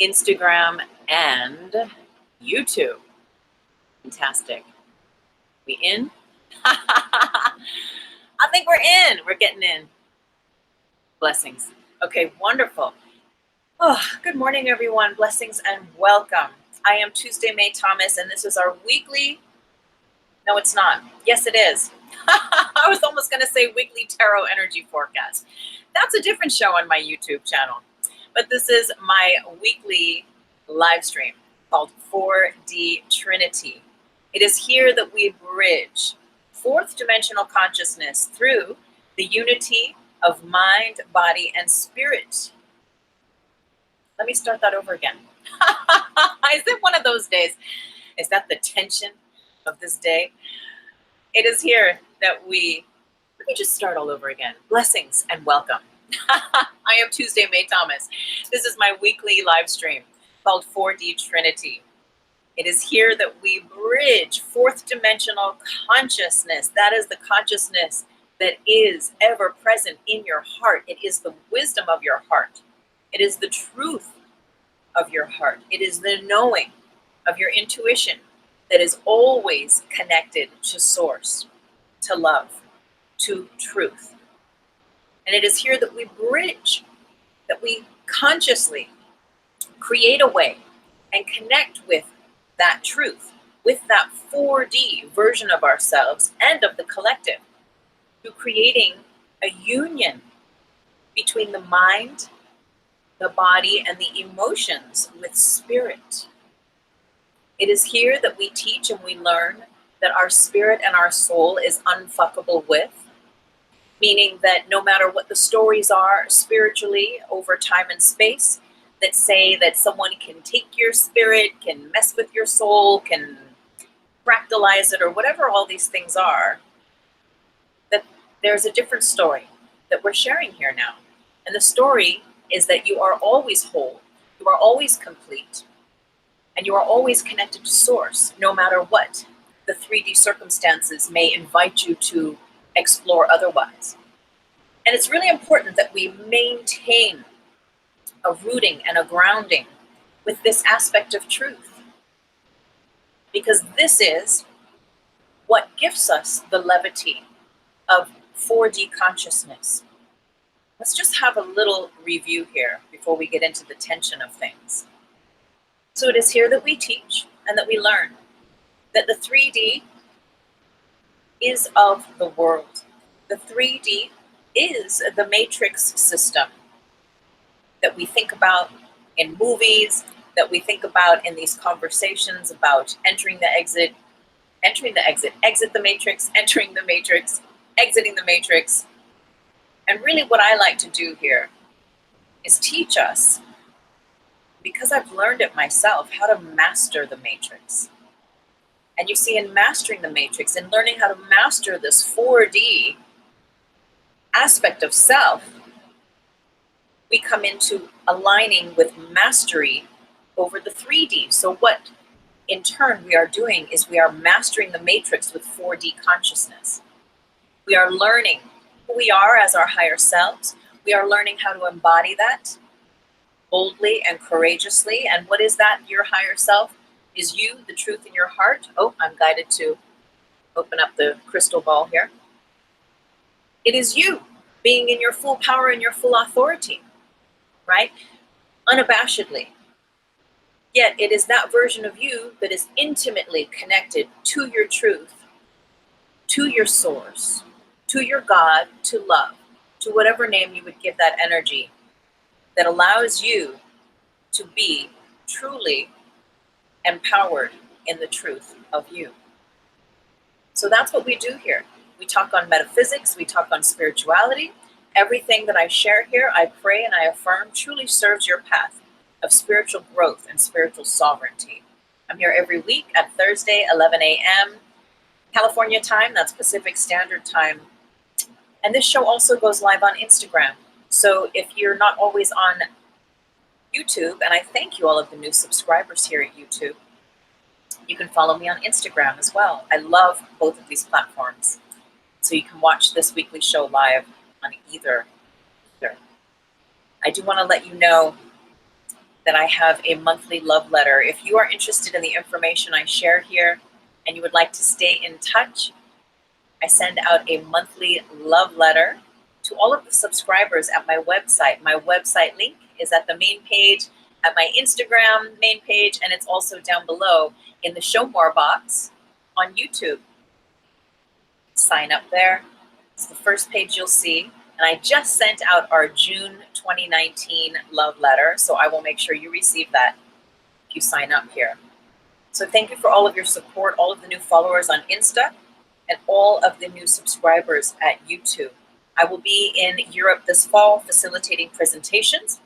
Instagram, and YouTube. Fantastic. We in? I think we're in. We're getting in. Blessings. Okay, wonderful. Oh, good morning, everyone. Blessings and welcome. I am Tuesday May Thomas, and this is our weekly. No, it's not. Yes, it is. I was almost going to say weekly tarot energy forecast. That's a different show on my YouTube channel. But this is my weekly live stream called 4D Trinity. It is here that we bridge fourth dimensional consciousness through the unity of mind, body, and spirit. Let me start that over again. Is it one of those days? Is that the tension of this day? It is here that let me just start all over again. Blessings and welcome. I am Tuesday May Thomas. This is my weekly live stream called 4D Trinity. It is here that we bridge fourth dimensional consciousness. That is the consciousness that is ever present in your heart. It is the wisdom of your heart. It is the truth of your heart. It is the knowing of your intuition that is always connected to source, to love, to truth. And it is here that we bridge, that we consciously create a way and connect with that truth, with that 4D version of ourselves and of the collective, through creating a union between the mind, the body, and the emotions with spirit. It is here that we teach and we learn that our spirit and our soul is unfuckable with, meaning that no matter what the stories are spiritually over time and space that say that someone can take your spirit, can mess with your soul, can fractalize it, or whatever all these things are, that there's a different story that we're sharing here now. And the story is that you are always whole, you are always complete, and you are always connected to source, no matter what the 3D circumstances may invite you to explore otherwise. And it's really important that we maintain a rooting and a grounding with this aspect of truth, because this is what gives us the levity of 4D consciousness. Let's just have a little review here before we get into the tension of things. So it is here that we teach and that we learn that the 3D is of the world. The 3D is the matrix system that we think about in movies, that we think about in these conversations about exit the matrix, entering the matrix, exiting the matrix. And really what I like to do here is teach us, because I've learned it myself, how to master the matrix. And you see, in mastering the matrix and learning how to master this 4D aspect of self, we come into aligning with mastery over the 3D. So what in turn we are doing is we are mastering the matrix with 4D consciousness. We are learning who we are as our higher selves. We are learning how to embody that boldly and courageously. And what is that? Your higher self is you, the truth in your heart. Oh, I'm guided to open up the crystal ball here. It is you being in your full power and your full authority, right? Unabashedly. Yet it is that version of you that is intimately connected to your truth, to your source, to your God, to love, to whatever name you would give that energy, that allows you to be truly empowered in the truth of you. So that's what we do here. We talk on metaphysics, we talk on spirituality. Everything that I share here, I pray and I affirm, truly serves your path of spiritual growth and spiritual sovereignty. I'm here every week at Thursday, 11 a.m. California time, that's Pacific Standard Time. And this show also goes live on Instagram. So if you're not always on YouTube, and I thank you all of the new subscribers here at YouTube, you can follow me on Instagram as well. I love both of these platforms. So you can watch this weekly show live on either. I do want to let you know that I have a monthly love letter. If you are interested in the information I share here and you would like to stay in touch, I send out a monthly love letter to all of the subscribers at my website. My website link is at the main page, at my Instagram main page, and it's also down below in the Show More box on YouTube. Sign up there. It's the first page you'll see. And I just sent out our June 2019 love letter, so I will make sure you receive that if you sign up here. So thank you for all of your support, all of the new followers on Insta, and all of the new subscribers at YouTube. I will be in Europe this fall facilitating presentations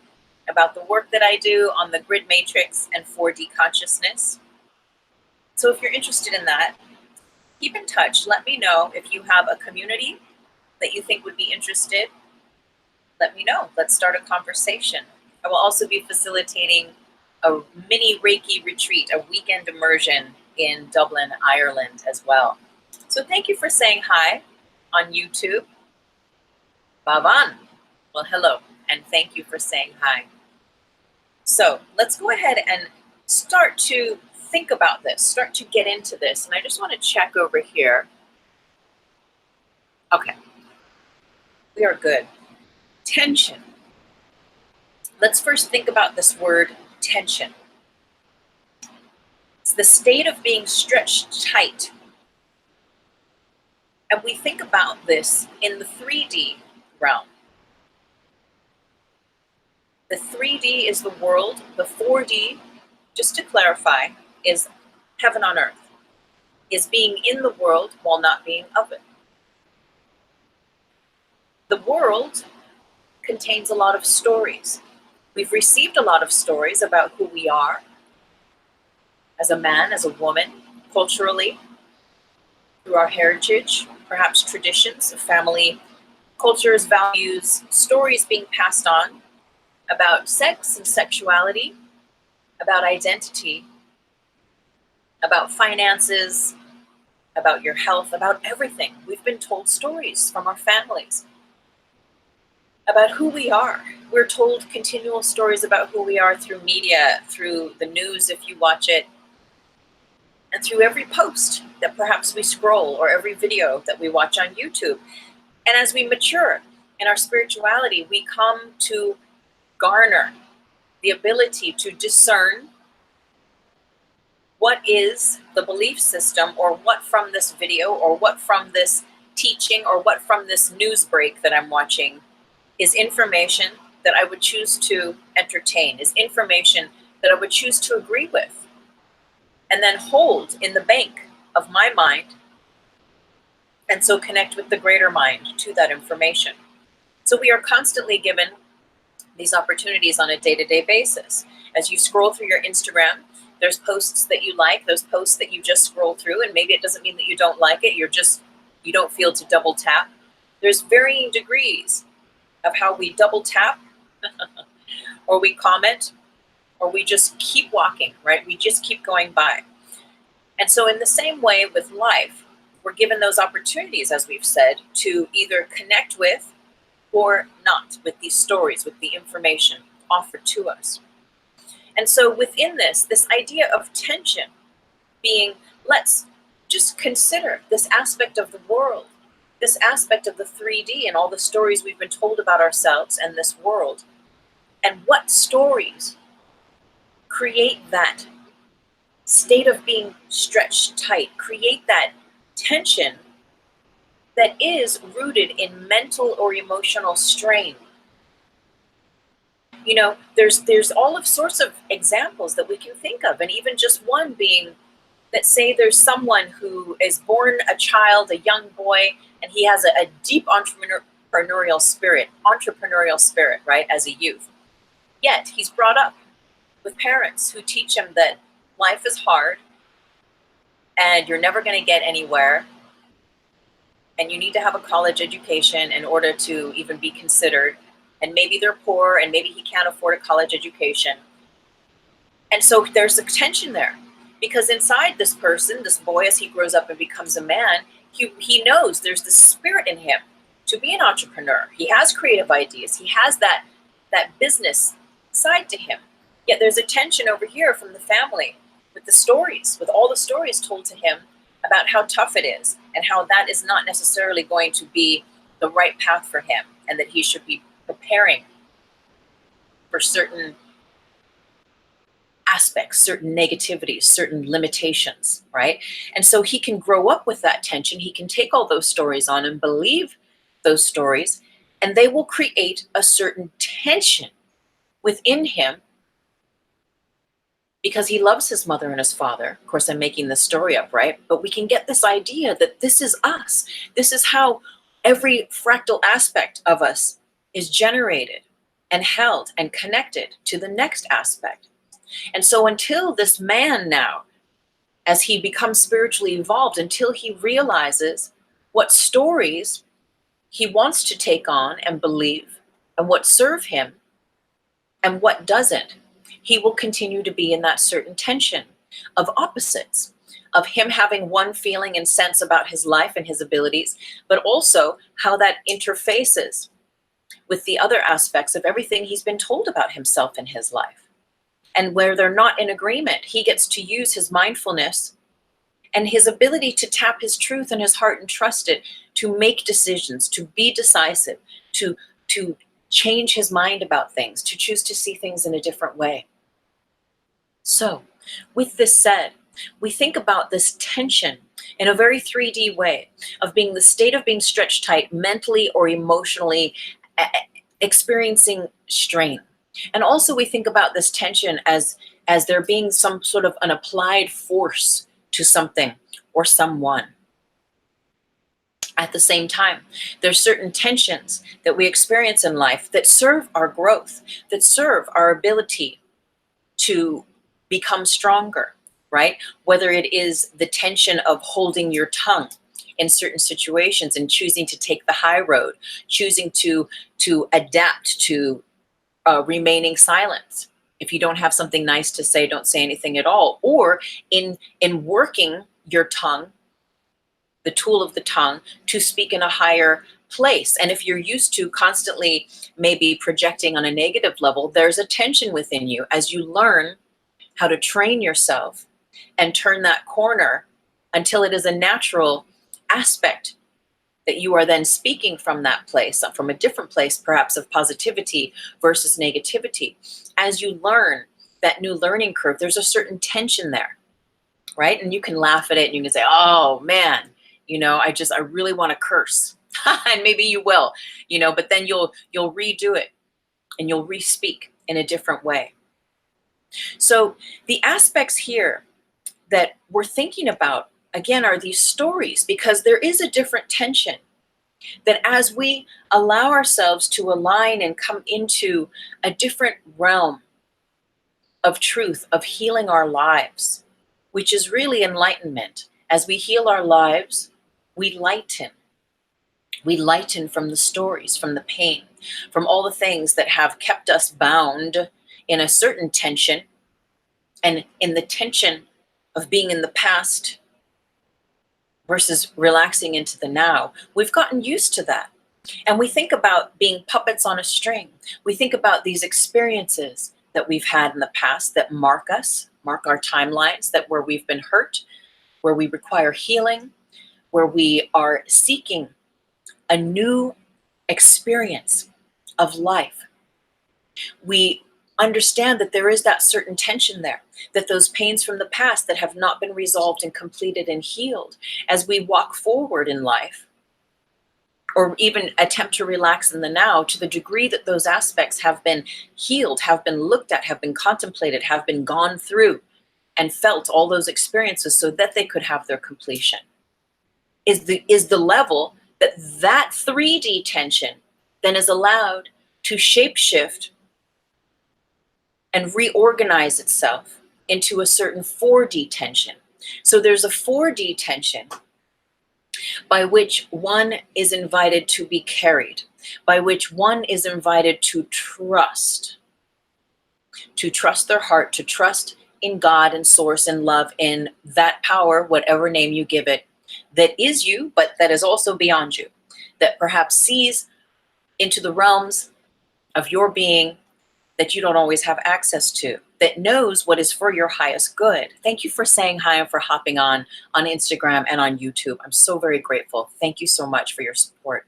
about the work that I do on the grid matrix and 4D consciousness. So if you're interested in that, keep in touch. Let me know if you have a community that you think would be interested. Let me know. Let's start a conversation. I will also be facilitating a mini Reiki retreat, a weekend immersion in Dublin, Ireland as well. So thank you for saying hi on YouTube. Bhavan. Well, hello, and thank you for saying hi. So let's go ahead and start to think about this, start to get into this. And I just want to check over here. Okay. We are good. Tension. Let's first think about this word tension. It's the state of being stretched tight. And we think about this in the 3D realm. The 3D is the world. The 4D, just to clarify, is heaven on earth, is being in the world while not being of it. The world contains a lot of stories. We've received a lot of stories about who we are as a man, as a woman, culturally, through our heritage, perhaps traditions, family, cultures, values, stories being passed on about sex and sexuality, about identity, about finances, about your health, about everything. We've been told stories from our families about who we are. We're told continual stories about who we are through media, through the news if you watch it, and through every post that perhaps we scroll or every video that we watch on YouTube. And as we mature in our spirituality, we come to garner the ability to discern what is the belief system, or what from this video, or what from this teaching, or what from this news break that I'm watching is information that I would choose to entertain, is information that I would choose to agree with, and then hold in the bank of my mind, and so connect with the greater mind to that information. So we are constantly given these opportunities on a day-to-day basis. As you scroll through your Instagram, there's posts that you like, those posts that you just scroll through, and maybe it doesn't mean that you don't like it, you don't feel to double tap. There's varying degrees of how we double tap, or we comment, or we just keep walking, right? We just keep going by. And so in the same way with life, we're given those opportunities, as we've said, to either connect with or not with these stories, with the information offered to us. And so within this idea of tension being, let's just consider this aspect of the world, this aspect of the 3D and all the stories we've been told about ourselves and this world, and what stories create that state of being stretched tight, create that tension that is rooted in mental or emotional strain. You know, there's all of sorts of examples that we can think of, and even just one being that, say there's someone who is born a child, a young boy, and he has a deep entrepreneurial spirit, right, as a youth. Yet he's brought up with parents who teach him that life is hard and you're never going to get anywhere, and you need to have a college education in order to even be considered. And maybe they're poor, and maybe he can't afford a college education. And so there's a tension there, because inside this person, this boy, as he grows up and becomes a man, he knows there's the spirit in him to be an entrepreneur. He has creative ideas. He has that business side to him. Yet there's a tension over here from the family with the stories, with all the stories told to him about how tough it is and how that is not necessarily going to be the right path for him, and that he should be preparing for certain aspects, certain negativities, certain limitations, right? And so he can grow up with that tension. He can take all those stories on and believe those stories, and they will create a certain tension within him because he loves his mother and his father. Of course, I'm making this story up, right? But we can get this idea that this is us. This is how every fractal aspect of us is generated and held and connected to the next aspect. And so until this man now, as he becomes spiritually evolved, until he realizes what stories he wants to take on and believe and what serve him and what doesn't, he will continue to be in that certain tension of opposites, of him having one feeling and sense about his life and his abilities, but also how that interfaces with the other aspects of everything he's been told about himself in his life. And where they're not in agreement, he gets to use his mindfulness and his ability to tap his truth and his heart and trust it, to make decisions, to be decisive, to change his mind about things, to choose to see things in a different way. So, with this said, we think about this tension in a very 3D way of being the state of being stretched tight mentally or emotionally, experiencing strain. And also we think about this tension as there being some sort of an applied force to something or someone. At the same time, there's certain tensions that we experience in life that serve our growth, that serve our ability to become stronger, right? Whether it is the tension of holding your tongue in certain situations and choosing to take the high road, choosing to adapt to remaining silent. If you don't have something nice to say, don't say anything at all. Or in working your tongue, the tool of the tongue, to speak in a higher place. And if you're used to constantly maybe projecting on a negative level, there's a tension within you as you learn how to train yourself and turn that corner until it is a natural aspect that you are then speaking from that place, from a different place, perhaps of positivity versus negativity. As you learn that new learning curve, there's a certain tension there, right? And you can laugh at it and you can say, oh man, I really want to curse. And maybe you will, but then you'll redo it and you'll re-speak in a different way. So the aspects here that we're thinking about, again, are these stories, because there is a different tension that as we allow ourselves to align and come into a different realm of truth, of healing our lives, which is really enlightenment. As we heal our lives, we lighten. We lighten from the stories, from the pain, from all the things that have kept us bound in a certain tension, and in the tension of being in the past versus relaxing into the now. We've gotten used to that. And we think about being puppets on a string. We think about these experiences that we've had in the past that mark us, mark our timelines, that where we've been hurt, where we require healing, where we are seeking a new experience of life. We understand that there is that certain tension there, that those pains from the past that have not been resolved and completed and healed, as we walk forward in life, or even attempt to relax in the now, to the degree that those aspects have been healed, have been looked at, have been contemplated, have been gone through and felt all those experiences so that they could have their completion, is the level that 3D tension then is allowed to shapeshift and reorganize itself into a certain 4D tension. So there's a 4D tension by which one is invited to be carried, by which one is invited to trust their heart, to trust in God and source and love, in that power, whatever name you give it, that is you, but that is also beyond you, that perhaps sees into the realms of your being that you don't always have access to, that knows what is for your highest good. Thank you for saying hi and for hopping on Instagram and on YouTube. I'm so very grateful. Thank you so much for your support.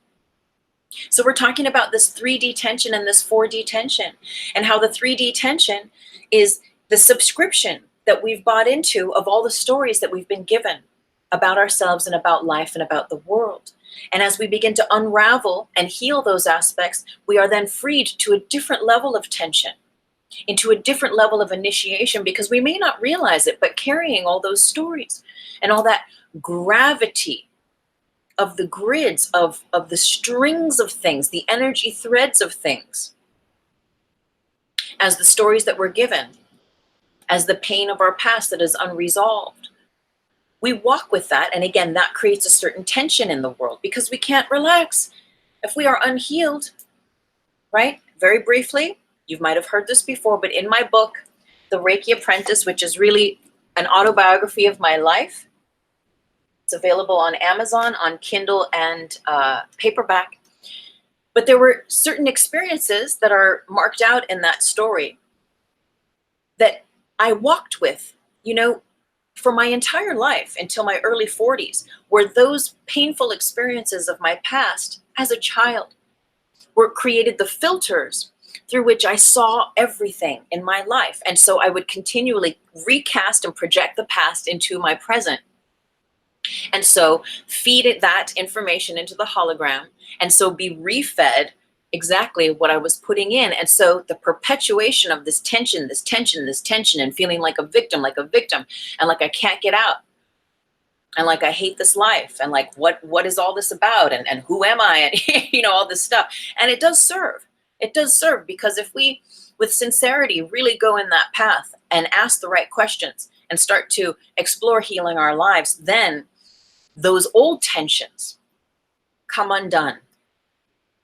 So we're talking about this 3D tension and this 4D tension, and how the 3D tension is the subscription that we've bought into of all the stories that we've been given about ourselves and about life and about the world. And as we begin to unravel and heal those aspects, we are then freed to a different level of tension, into a different level of initiation, because we may not realize it, but carrying all those stories and all that gravity of the grids of the strings of things, the energy threads of things, as the stories that we're given, as the pain of our past that is unresolved. We walk with that, and again, that creates a certain tension in the world because we can't relax if we are unhealed, right? Very briefly, you might have heard this before, but in my book, The Reiki Apprentice, which is really an autobiography of my life, it's available on Amazon, on Kindle, and paperback. But there were certain experiences that are marked out in that story that I walked with, for my entire life until my early 40s, where those painful experiences of my past as a child were created the filters through which I saw everything in my life. And so I would continually recast and project the past into my present. And so feed it that information into the hologram, and so be refed exactly what I was putting in. And so the perpetuation of this tension, and feeling like a victim, and like I can't get out, and like I hate this life, and like what is all this about, and who am I, and all this stuff. And it does serve. It does serve, because if we, with sincerity, really go in that path and ask the right questions and start to explore healing our lives, then those old tensions come undone.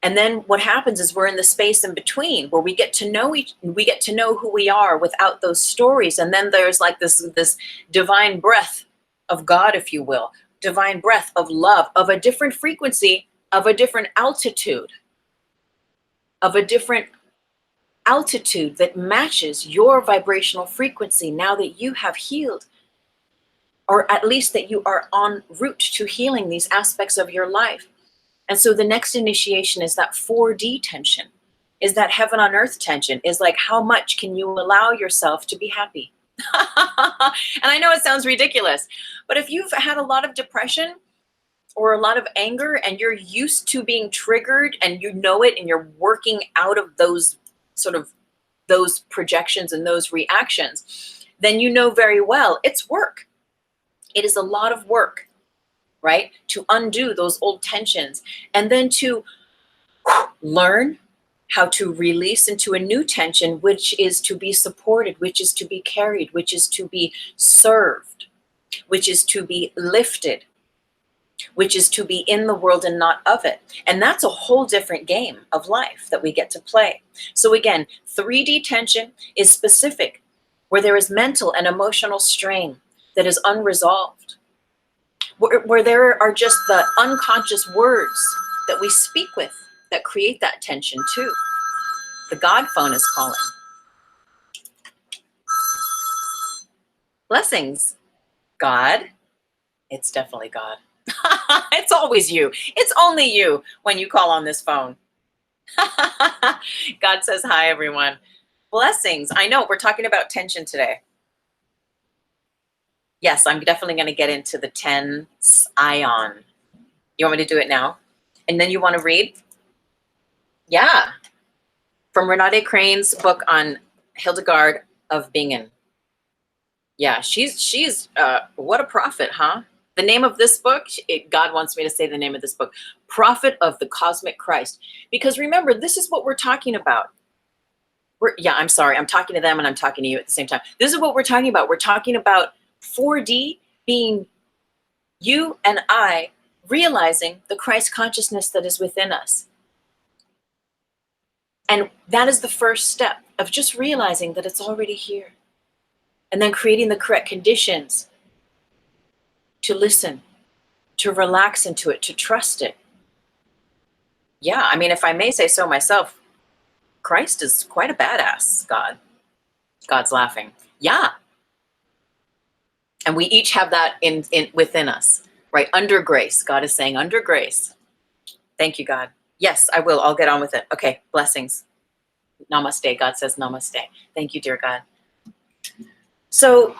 And then what happens is we're in the space in between where we get to know who we are without those stories. And then there's like this divine breath of God, if you will, divine breath of love, of a different frequency, of a different altitude, that matches your vibrational frequency now that you have healed, or at least that you are en route to healing these aspects of your life. And so the next initiation is that 4D tension, is that heaven on earth tension, is like, how much can you allow yourself to be happy? And I know it sounds ridiculous, but if you've had a lot of depression or a lot of anger, and you're used to being triggered, and you know it, and you're working out of those projections and those reactions, then you know very well it's work. It is a lot of work, right? To undo those old tensions, and then to learn how to release into a new tension, which is to be supported, which is to be carried, which is to be served, which is to be lifted, which is to be in the world and not of it. And that's a whole different game of life that we get to play. So again, 3D tension is specific, where there is mental and emotional strain that is unresolved, where there are just the unconscious words that we speak with that create that tension too. The God phone is calling. Blessings, God. It's definitely God. It's always you. It's only you when you call on this phone. God says hi, everyone. Blessings. I know we're talking about tension today. Yes, I'm definitely going to get into the tense ion. You want me to do it now? And then you want to read? Yeah. From Renate Crane's book on Hildegard of Bingen. Yeah, she's what a prophet, huh? The name of this book, God wants me to say the name of this book, Prophet of the Cosmic Christ. Because remember, this is what we're talking about. I'm sorry, I'm talking to them and I'm talking to you at the same time. This is what we're talking about. We're talking about 4D being you and I realizing the Christ consciousness that is within us. And that is the first step of just realizing that it's already here. And then creating the correct conditions to listen, to relax into it, to trust it. Yeah, I mean, if I may say so myself, Christ is quite a badass God. God's laughing. Yeah. And we each have that in within us, right? Under grace. God is saying, under grace. Thank you, God. Yes, I will. I'll get on with it. Okay. Blessings. Namaste. God says namaste. Thank you, dear God. So,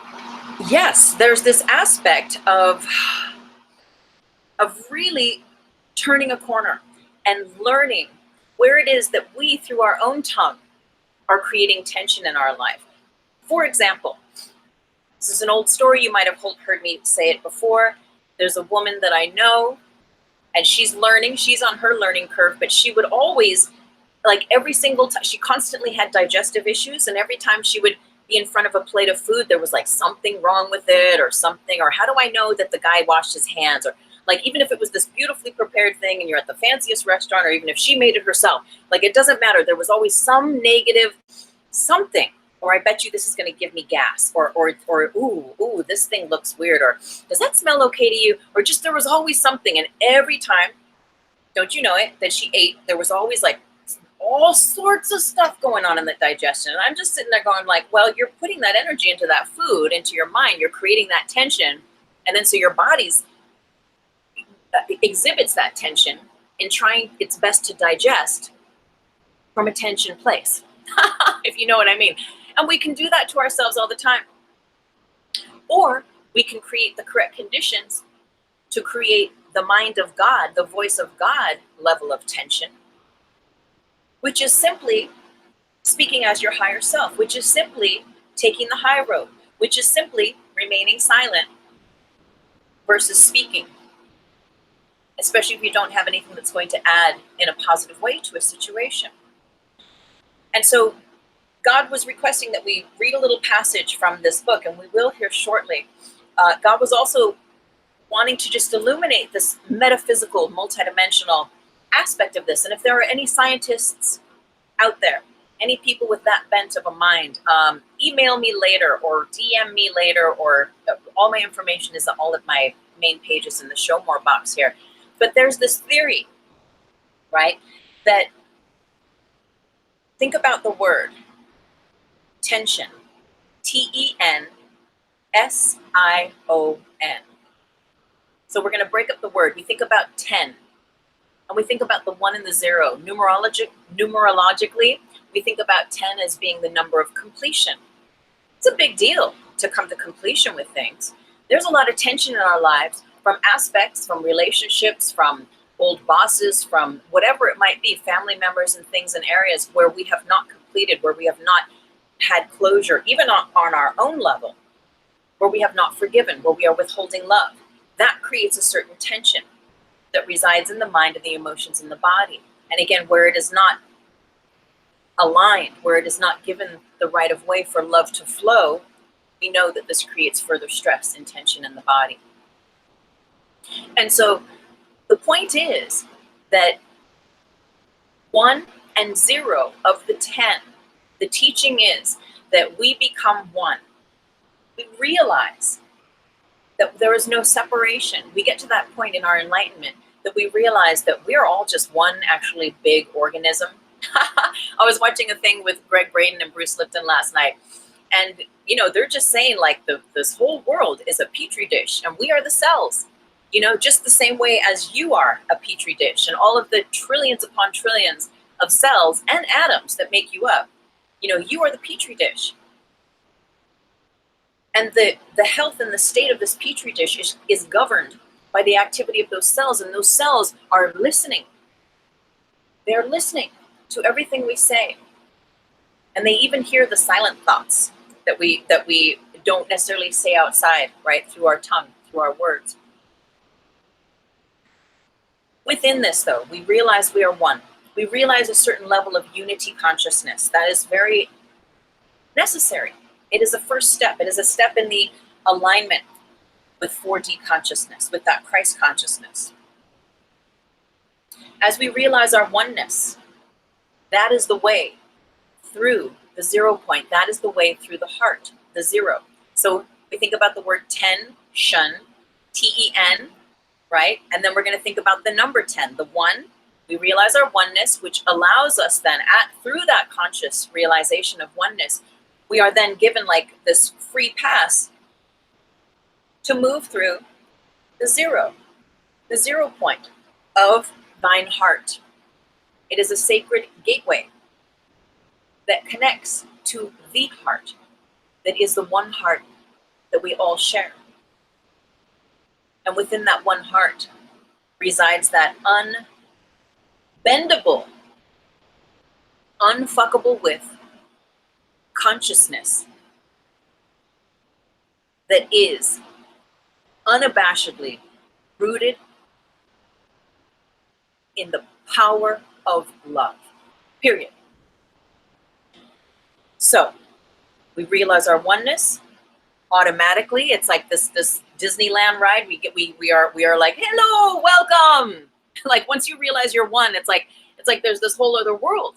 yes, there's this aspect of really turning a corner and learning where it is that we, through our own tongue, are creating tension in our life. For example, this is an old story. You might have heard me say it before. There's a woman that I know, and she's learning. She's on her learning curve, but she would always, like every single time, she constantly had digestive issues, and every time she would be in front of a plate of food, there was like something wrong with it or something, or how do I know that the guy washed his hands? Or like, even if it was this beautifully prepared thing and you're at the fanciest restaurant, or even if she made it herself, like it doesn't matter. There was always some negative something, or I bet you this is going to give me gas, or ooh, this thing looks weird, or does that smell okay to you? Or just there was always something, and every time, don't you know it, that she ate, there was always like all sorts of stuff going on in the digestion. And I'm just sitting there going like, well, you're putting that energy into that food, into your mind, you're creating that tension, and then so your body's exhibits that tension in trying its best to digest from a tension place, if you know what I mean. And we can do that to ourselves all the time. Or we can create the correct conditions to create the mind of God, the voice of God level of tension, which is simply speaking as your higher self, which is simply taking the high road, which is simply remaining silent versus speaking, especially if you don't have anything that's going to add in a positive way to a situation. And so God was requesting that we read a little passage from this book, and we will here shortly. God was also wanting to just illuminate this metaphysical, multidimensional aspect of this. And if there are any scientists out there, any people with that bent of a mind, email me later or DM me later, or all my information is all at my main pages in the Show More box here. But there's this theory, right, that think about the word tension, Tension. So we're going to break up the word. We think about 10, and we think about the 1 and the 0. Numerologically, we think about 10 as being the number of completion. It's a big deal to come to completion with things. There's a lot of tension in our lives from aspects, from relationships, from old bosses, from whatever it might be, family members and things in areas where we have not completed, where we have not had closure, even on our own level, where we have not forgiven, where we are withholding love. That creates a certain tension that resides in the mind and the emotions in the body. And again, where it is not aligned, where it is not given the right of way for love to flow, we know that this creates further stress and tension in the body. And so the point is that 1 and 0 of the 10, the teaching is that we become one. We realize that there is no separation. We get to that point in our enlightenment that we realize that we're all just one actually big organism. I was watching a thing with Greg Braden and Bruce Lipton last night, and you know, they're just saying like this whole world is a petri dish, and we are the cells. You know, just the same way as you are a petri dish, and all of the trillions upon trillions of cells and atoms that make you up. You know, you are the petri dish. And the health and the state of this petri dish is governed by the activity of those cells, and those cells are listening. They're listening to everything we say. And they even hear the silent thoughts that we don't necessarily say outside, right, through our tongue, through our words. Within this, though, we realize we are one. We realize a certain level of unity consciousness. That is very necessary. It is a first step. It is a step in the alignment with 4D consciousness, with that Christ consciousness. As we realize our oneness, that is the way through the 0 point. That is the way through the heart, the 0. So we think about the word tension, Ten, right? And then we're going to think about the number 10, the 1. We realize our oneness, which allows us then, through that conscious realization of oneness, we are then given like this free pass to move through the zero point of thine heart. It is a sacred gateway that connects to the heart, that is the one heart that we all share. And within that one heart resides that unbendable, unfuckable with consciousness that is unabashedly rooted in the power of love, period. So we realize our oneness automatically. It's like this Disneyland ride. We are like, hello, welcome. Like once you realize you're one, it's like there's this whole other world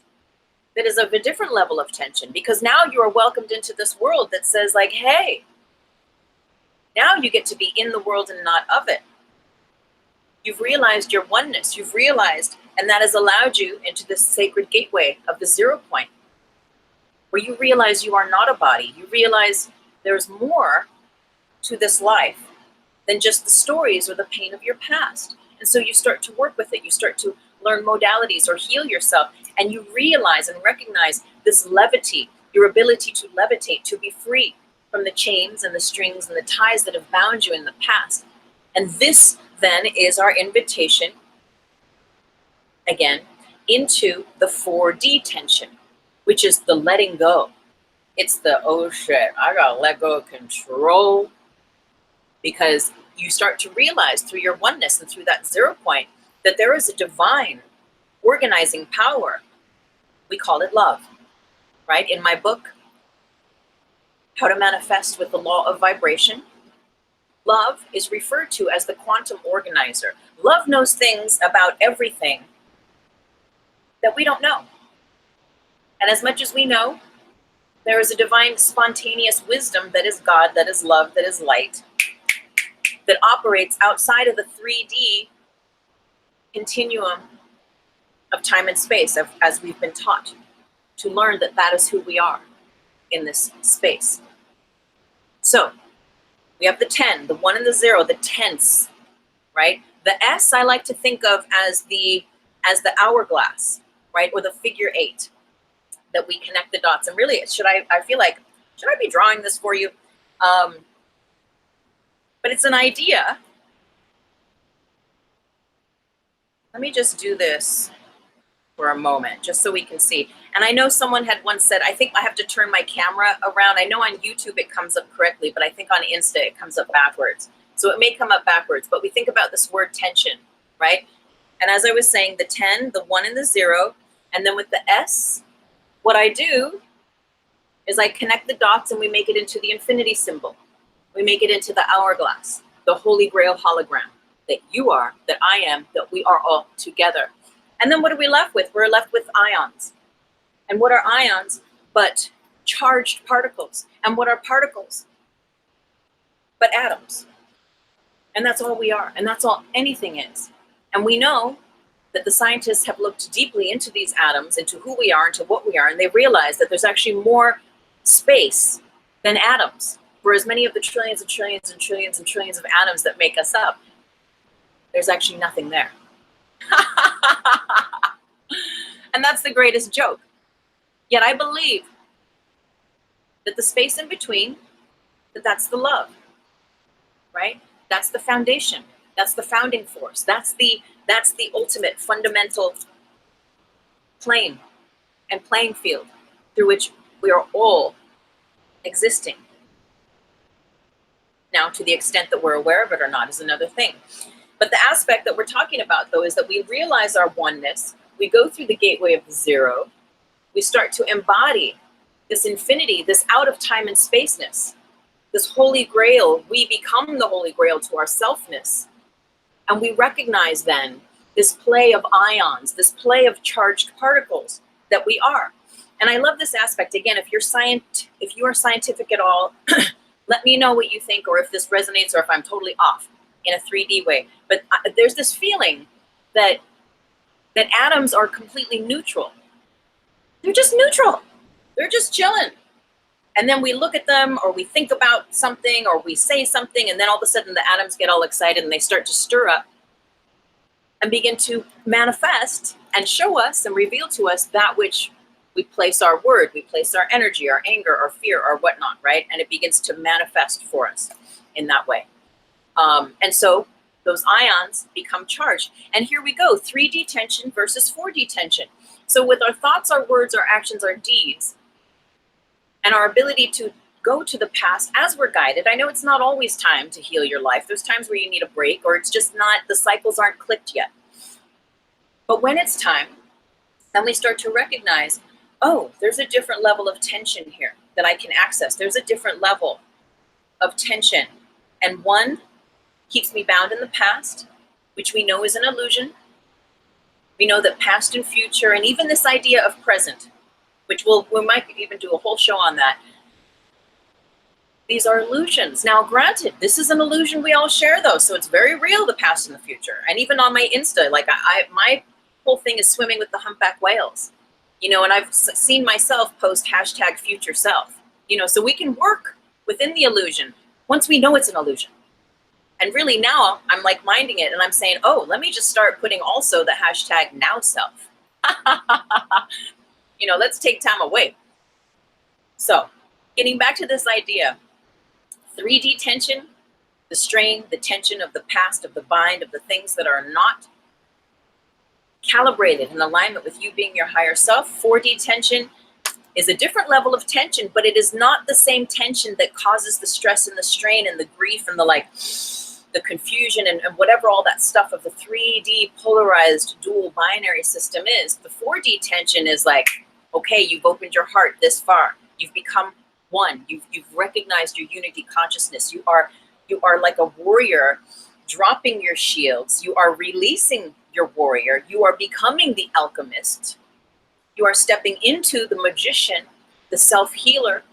that is of a different level of tension, because now you are welcomed into this world that says like, hey, now you get to be in the world and not of it. You've realized your oneness. You've realized, and that has allowed you into this sacred gateway of the 0 point, where you realize you are not a body. You realize there's more to this life than just the stories or the pain of your past. And so you start to work with it. You start to learn modalities or heal yourself. And you realize and recognize this levity, your ability to levitate, to be free from the chains and the strings and the ties that have bound you in the past. And this then is our invitation, again, into the 4D tension, which is the letting go. It's the, oh shit, I gotta let go of control. Because you start to realize through your oneness and through that 0 point that there is a divine organizing power. We call it love, right? In my book, How to Manifest with the Law of Vibration, love is referred to as the quantum organizer. Love knows things about everything that we don't know. And as much as we know, there is a divine spontaneous wisdom that is God, that is love, that is light, that operates outside of the 3D continuum of time and space, as we've been taught to learn that that is who we are in this space. So we have the 10, the 1 and the 0, the tense, right? The S I like to think of as the hourglass, right? Or the figure 8, that we connect the dots. And really, I feel like, should I be drawing this for you? But it's an idea. Let me just do this for a moment, just so we can see. And I know someone had once said, I think I have to turn my camera around. I know on YouTube it comes up correctly, but I think on Insta it comes up backwards. So it may come up backwards, but we think about this word tension, right? And as I was saying, the 10, the 1 and the 0, and then with the S, what I do is I connect the dots and we make it into the infinity symbol. We make it into the hourglass, the Holy Grail hologram, that you are, that I am, that we are all together. And then what are we left with? We're left with ions. And what are ions but charged particles? And what are particles but atoms? And that's all we are. And that's all anything is. And we know that the scientists have looked deeply into these atoms, into who we are, into what we are, and they realize that there's actually more space than atoms. For as many of the trillions and trillions and trillions and trillions of atoms that make us up, there's actually nothing there. And that's the greatest joke. Yet I believe that the space in between, that's the love, right? That's the foundation. That's the founding force. That's the ultimate fundamental plane and playing field through which we are all existing. Now, to the extent that we're aware of it or not is another thing. But the aspect that we're talking about, though, is that we realize our oneness. We go through the gateway of the 0. We start to embody this infinity, this out of time and spaceness, this holy grail. We become the holy grail to our selfness. And we recognize then this play of ions, this play of charged particles that we are. And I love this aspect. Again, if you are scientific at all, let me know what you think, or if this resonates, or if I'm totally off in a 3D way. But there's this feeling that atoms are completely neutral. They're just neutral. They're just chilling. And then we look at them, or we think about something, or we say something, and then all of a sudden the atoms get all excited and they start to stir up and begin to manifest and show us and reveal to us that which we place our word, we place our energy, our anger, our fear, our whatnot, right? And it begins to manifest for us in that way. And so those ions become charged. And here we go, 3D tension versus 4D tension. So with our thoughts, our words, our actions, our deeds, and our ability to go to the past as we're guided. I know it's not always time to heal your life. There's times where you need a break, or it's just not, the cycles aren't clicked yet. But when it's time, then we start to recognize, oh, there's a different level of tension here that I can access. There's a different level of tension. And one keeps me bound in the past, which we know is an illusion. We know that past and future, and even this idea of present, which we might even do a whole show on that. These are illusions. Now, granted, this is an illusion we all share, though, so it's very real, the past and the future. And even on my Insta, like my whole thing is swimming with the humpback whales, you know, and I've seen myself post #future_self, you know, so we can work within the illusion once we know it's an illusion. And really now I'm like minding it, and I'm saying, oh, let me just start putting also the #NowSelf. You know, let's take time away. So getting back to this idea, 3D tension, the strain, the tension of the past, of the bind, of the things that are not calibrated in alignment with you being your higher self. 4D tension is a different level of tension, but it is not the same tension that causes the stress and the strain and the grief and the confusion and whatever all that stuff of the 3D polarized dual binary system is. The 4D tension is like, okay, you've opened your heart this far. You've become one. You've recognized your unity consciousness. You are like a warrior dropping your shields. You are releasing your warrior. You are becoming the alchemist. You are stepping into the magician, the self-healer.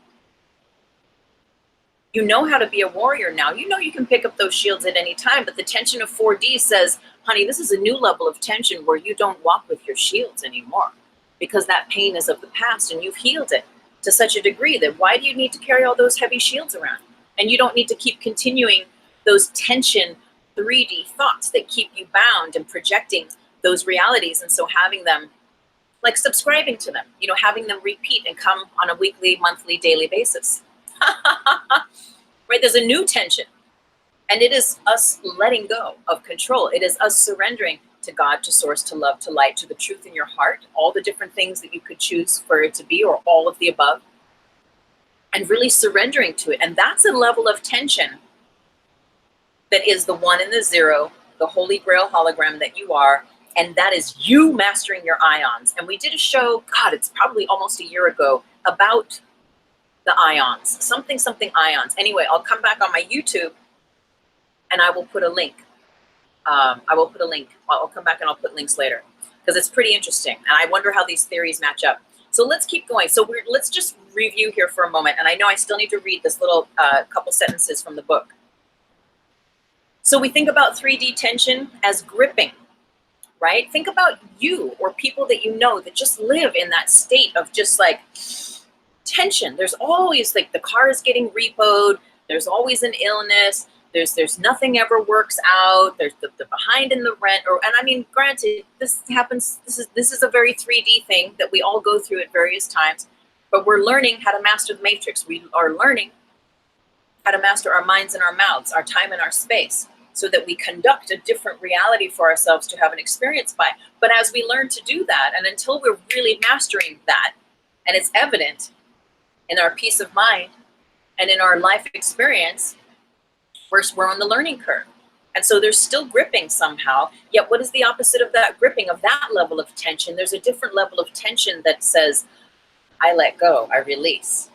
You know how to be a warrior now. You know you can pick up those shields at any time, but the tension of 4D says, honey, this is a new level of tension where you don't walk with your shields anymore, because that pain is of the past and you've healed it to such a degree that why do you need to carry all those heavy shields around? And you don't need to keep continuing those tension 3D thoughts that keep you bound and projecting those realities. And so having them, like subscribing to them, you know, having them repeat and come on a weekly, monthly, daily basis. Right? There's a new tension, and it is us letting go of control. It is us surrendering to God, to source, to love, to light, to the truth in your heart, all the different things that you could choose for it to be, or all of the above, and really surrendering to it. And that's a level of tension that is the 1 and the 0, the Holy Grail hologram that you are, and that is you mastering your ions. And we did a show, God, it's probably almost a year ago, about the ions, something ions. Anyway, I'll come back on my YouTube and I will put a link. I'll come back and I'll put links later, because it's pretty interesting. And I wonder how these theories match up. So let's keep going. So let's just review here for a moment. And I know I still need to read this little couple sentences from the book. So we think about 3D tension as gripping, right? Think about you or people that you know that just live in that state of just like tension. There's always like the car is getting repoed. There's always an illness. There's nothing ever works out. There's the behind in the rent, and I mean, granted, this happens. This is a very 3D thing that we all go through at various times, but we're learning how to master the matrix. We are learning how to master our minds and our mouths, our time and our space, so that we conduct a different reality for ourselves to have an experience by. But as we learn to do that, and until we're really mastering that, and it's evident in our peace of mind and in our life experience, we're on the learning curve. And so there's still gripping somehow. Yet what is the opposite of that gripping, of that level of tension? There's a different level of tension that says, I let go, I release.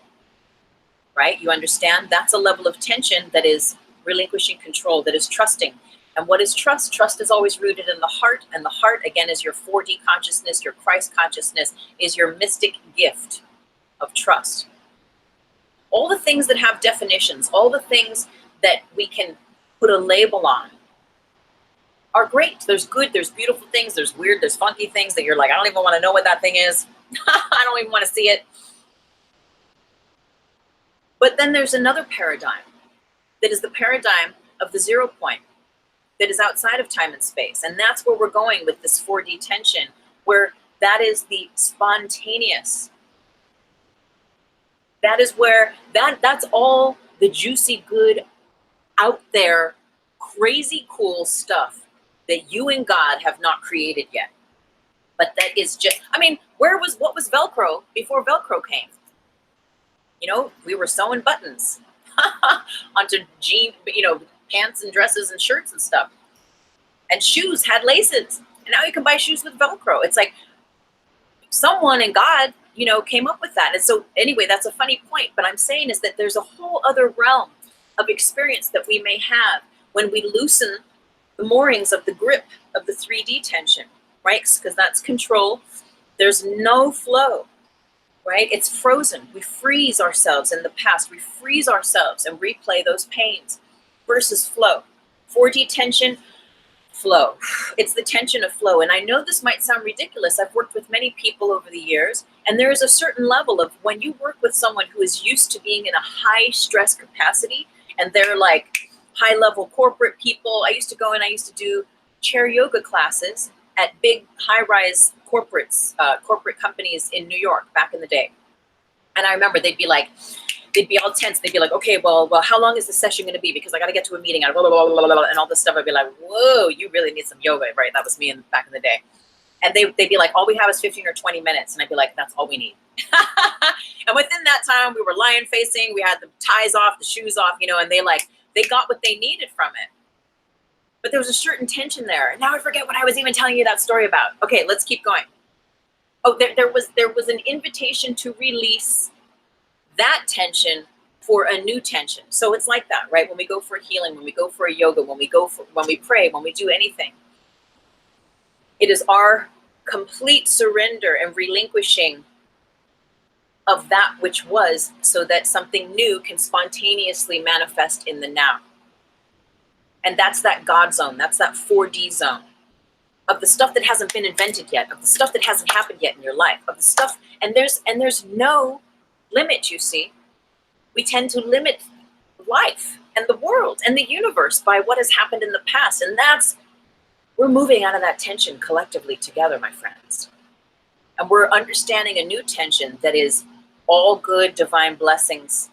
Right? You understand? That's a level of tension that is relinquishing control, that is trusting. And what is trust? Trust is always rooted in the heart. And the heart, again, is your 4D consciousness, your Christ consciousness, is your mystic gift of trust. All the things that have definitions, all the things that we can put a label on are great. There's good, there's beautiful things, there's weird, there's funky things that you're like, I don't even want to know what that thing is. I don't even want to see it. But then there's another paradigm that is the paradigm of the 0 point, that is outside of time and space. And that's where we're going with this 4D tension, where that is the spontaneous. That is where that's all the juicy, good, out there, crazy cool stuff that you and God have not created yet. But that is just, I mean, what was Velcro before Velcro came? You know, we were sewing buttons onto pants and dresses and shirts and stuff. And shoes had laces. And now you can buy shoes with Velcro. It's like someone in God, came up with that. And so anyway, that's a funny point. But I'm saying is that there's a whole other realm of experience that we may have when we loosen the moorings of the grip of the 3D tension, right? Because that's control. There's no flow, right? It's frozen. We freeze ourselves in the past. We freeze ourselves and replay those pains versus flow. 4D tension, flow. It's the tension of flow. And I know this might sound ridiculous. I've worked with many people over the years, and there is a certain level of when you work with someone who is used to being in a high stress capacity, and they're like high level corporate people. I used to go and I used to do chair yoga classes at big high rise corporate companies in New York back in the day. And I remember they'd be all tense. They'd be like, okay, well, how long is the session going to be? Because I got to get to a meeting, and all this stuff. I'd be like, whoa, you really need some yoga, right? That was me back in the day. And they'd be like, all we have is 15 or 20 minutes. And I'd be like, that's all we need. And within that time, we were lion facing. We had the ties off, the shoes off, and they got what they needed from it. But there was a certain tension there. And now I forget what I was even telling you that story about. Okay, let's keep going. Oh, there was an invitation to release that tension for a new tension. So it's like that, right? When we go for healing, when we go for a yoga, when we pray, when we do anything, it is our complete surrender and relinquishing of that which was, so that something new can spontaneously manifest in the now. And that's that God zone. That's that 4D zone of the stuff that hasn't been invented yet, of the stuff that hasn't happened yet in your life, of the stuff, and there's no limit, you see. We tend to limit life and the world and the universe by what has happened in the past. And we're moving out of that tension collectively together, my friends. And we're understanding a new tension that is all good divine blessings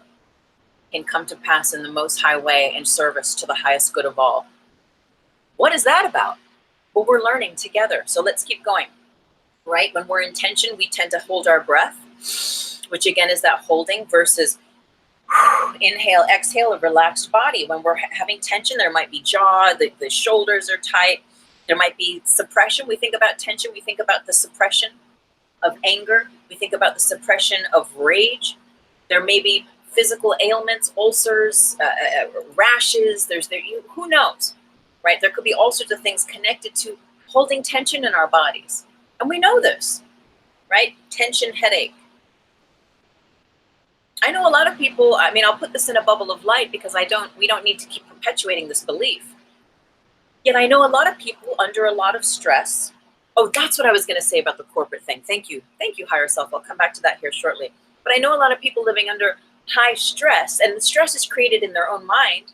can come to pass in the most high way in service to the highest good of all. What is that about? Well, we're learning together. So let's keep going, right? When we're in tension, we tend to hold our breath, which again is that holding versus inhale, exhale, a relaxed body. When we're having tension, there might be jaw, the shoulders are tight. There might be suppression. We think about tension. We think about the suppression of anger. We think about the suppression of rage. There may be physical ailments, ulcers, rashes. Who knows, right? There could be all sorts of things connected to holding tension in our bodies. And we know this, right? Tension, headache. I know a lot of people, I'll put this in a bubble of light because we don't need to keep perpetuating this belief. Yet I know a lot of people under a lot of stress. Oh, that's what I was going to say about the corporate thing. Thank you, higher self. I'll come back to that here shortly. But I know a lot of people living under high stress, and the stress is created in their own mind,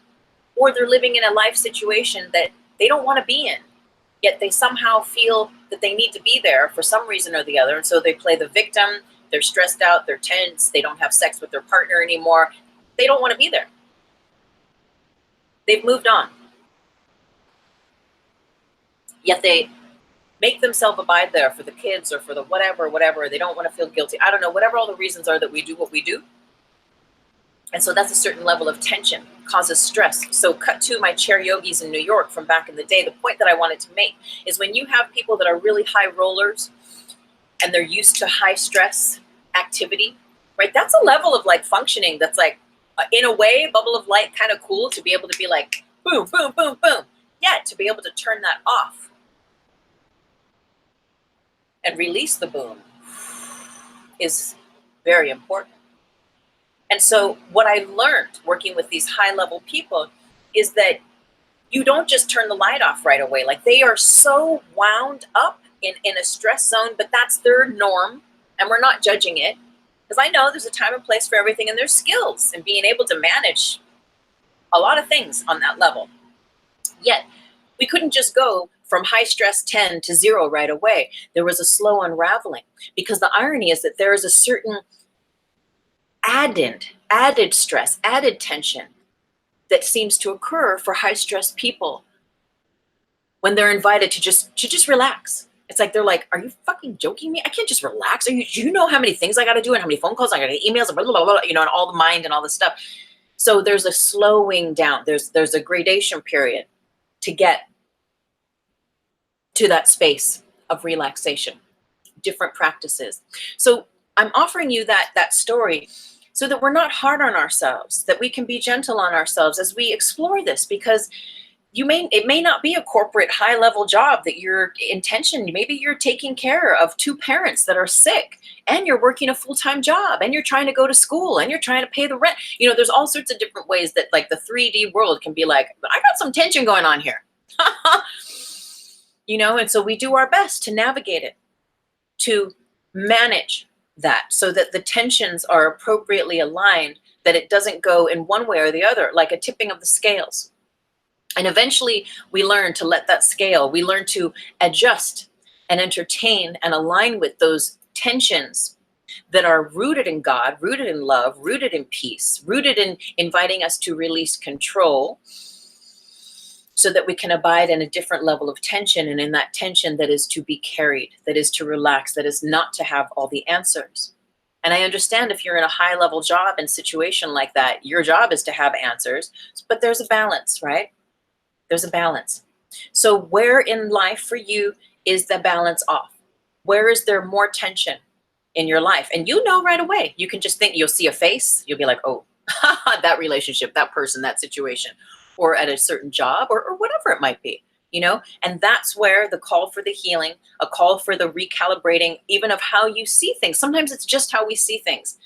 or they're living in a life situation that they don't want to be in, yet they somehow feel that they need to be there for some reason or the other. And so they play the victim. They're stressed out. They're tense. They don't have sex with their partner anymore. They don't want to be there. They've moved on. Yet they make themselves abide there for the kids or for the whatever. They don't want to feel guilty. I don't know, whatever all the reasons are that we do what we do. And so that's a certain level of tension, causes stress. So cut to my chair yogis in New York from back in the day. The point that I wanted to make is when you have people that are really high rollers and they're used to high stress activity, right? That's a level of functioning that's in a way, bubble of light, kind of cool to be able to be like, boom, boom, boom, boom. Yet to be able to turn that off and release the boom is very important. And so what I learned working with these high level people is that you don't just turn the light off right away. They are so wound up in a stress zone, but that's their norm and we're not judging it. Because I know there's a time and place for everything, and there's skills in being able to manage a lot of things on that level. Yet, we couldn't just go from high stress 10 to 0 right away. There was a slow unraveling, because the irony is that there is a certain added stress, added tension that seems to occur for high stress people when they're invited to just relax. It's like, they're like, are you fucking joking me? I can't just relax. Do you know how many things I got to do and how many phone calls I got to get, emails, and blah, blah, blah, blah, and all the mind and all this stuff. So there's a slowing down. There's a gradation period to get to that space of relaxation, different practices. So I'm offering you that story so that we're not hard on ourselves, that we can be gentle on ourselves as we explore this, because it may not be a corporate high-level job that your intention. Maybe you're taking care of 2 parents that are sick, and you're working a full-time job, and you're trying to go to school, and you're trying to pay the rent. There's all sorts of different ways that, like, the 3D world can be like, I got some tension going on here. And so we do our best to navigate it, to manage that, so that the tensions are appropriately aligned, that it doesn't go in one way or the other, like a tipping of the scales. And eventually we learn to let that scale, we learn to adjust and entertain and align with those tensions that are rooted in God, rooted in love, rooted in peace, rooted in inviting us to release control, so that we can abide in a different level of tension, and in that tension that is to be carried, that is to relax, that is not to have all the answers. And I understand if you're in a high-level job and situation like that, your job is to have answers, but there's a balance, right? There's a balance. So where in life for you is the balance off? Where is there more tension in your life? And right away. You can just think, you'll see a face, you'll be like, oh, that relationship, that person, that situation, or at a certain job, or whatever it might be, and that's where the call for the healing, a call for the recalibrating, even of how you see things. Sometimes it's just how we see things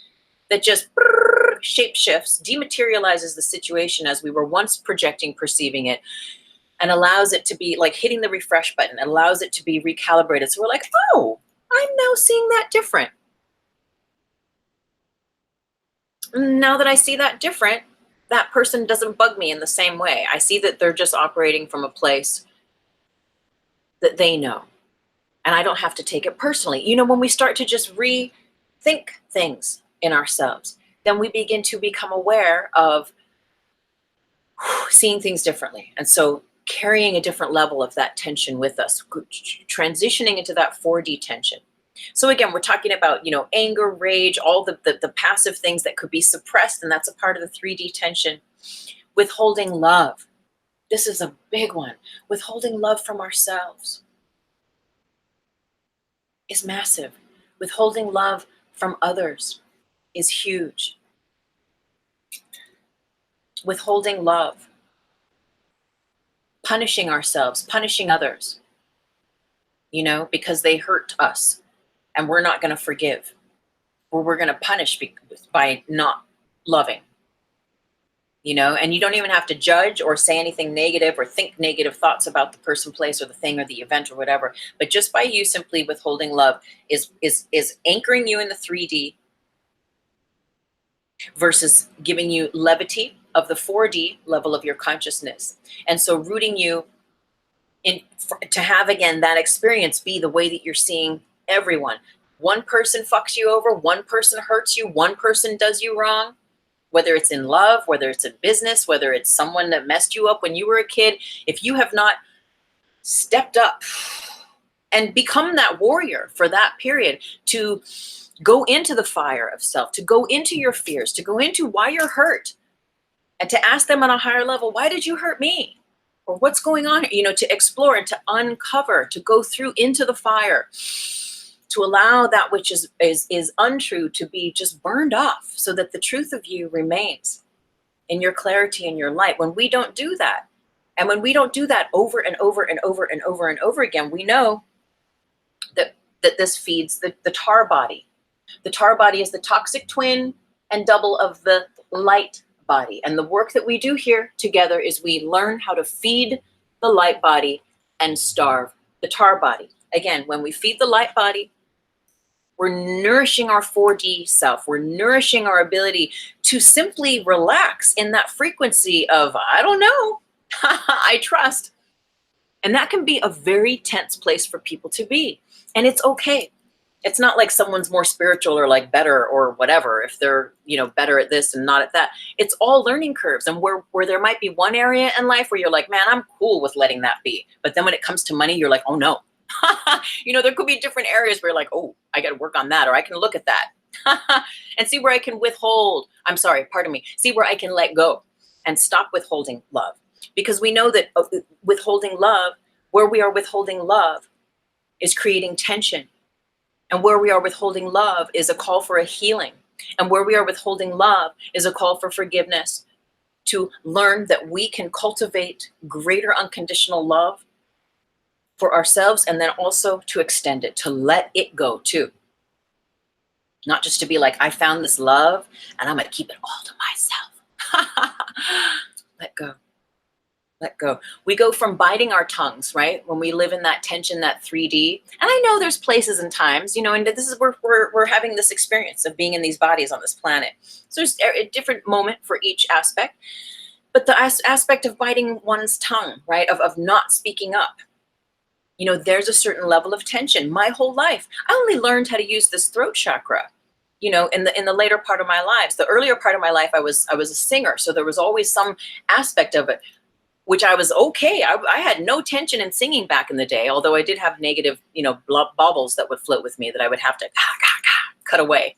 that just shape shifts, dematerializes the situation as we were once projecting, perceiving it, and allows it to be like hitting the refresh button, and allows it to be recalibrated. So we're like, oh, I'm now seeing that different. Now that I see that different, that person doesn't bug me in the same way. I see that they're just operating from a place that they know, and I don't have to take it personally. When we start to just rethink things in ourselves, then we begin to become aware of seeing things differently. And so carrying a different level of that tension with us, transitioning into that 4D tension. So again, we're talking about, anger, rage, all the passive things that could be suppressed, and that's a part of the 3D tension. Withholding love. This is a big one. Withholding love from ourselves is massive. Withholding love from others is huge. Withholding love. Punishing ourselves, punishing others, because they hurt us, and we're not going to forgive, or we're going to punish by not loving, and you don't even have to judge or say anything negative or think negative thoughts about the person, place, or the thing, or the event, or whatever. But just by you simply withholding love is anchoring you in the 3D versus giving you levity of the 4D level of your consciousness. And so rooting you to have, again, that experience be the way that you're seeing everyone. One person fucks you over, one person hurts you, one person does you wrong, whether it's in love, whether it's in business, whether it's someone that messed you up when you were a kid. If you have not stepped up and become that warrior for that period, to go into the fire of self, to go into your fears, to go into why you're hurt, and to ask them on a higher level, why did you hurt me? Or what's going on? To explore and to uncover, to go through into the fire, to allow that which is untrue to be just burned off, so that the truth of you remains in your clarity and your light. When we don't do that, and when we don't do that over and over and over and over and over again, we know that this feeds the tar body. The tar body is the toxic twin and double of the light body. And the work that we do here together is we learn how to feed the light body and starve the tar body. Again, when we feed the light body, We're nourishing our 4D self. We're nourishing our ability to simply relax in that frequency of, I don't know, I trust. And that can be a very tense place for people to be. And it's okay. It's not like someone's more spiritual or like better or whatever, if they're, you know, better at this and not at that. It's all learning curves. And where there might be one area in life where you're like, man, I'm cool with letting that be. But then when it comes to money, you're like, oh no. You know, there could be different areas where you're like, oh, I got to work on that, or I can look at that and see where I can withhold. I'm sorry, pardon me. See where I can let go and stop withholding love. Because we know that withholding love, where we are withholding love is creating tension. And where we are withholding love is a call for a healing. And where we are withholding love is a call for forgiveness, to learn that we can cultivate greater unconditional love for ourselves, and then also to extend it, to let it go too. Not just to be like, I found this love and I'm going to keep it all to myself. Let go. Let go. We go from biting our tongues, right? When we live in that tension, that 3D. And I know there's places and times, you know, and this is where we're having this experience of being in these bodies on this planet. So there's a different moment for each aspect. But the aspect of biting one's tongue, right? Of not speaking up. You know, there's a certain level of tension. My whole life, I only learned how to use this throat chakra, you know, in the later part of my lives. The earlier part of my life, I was a singer. So there was always some aspect of it, which I was okay. I had no tension in singing back in the day, although I did have negative, you know, baubles that would float with me that I would have to cut away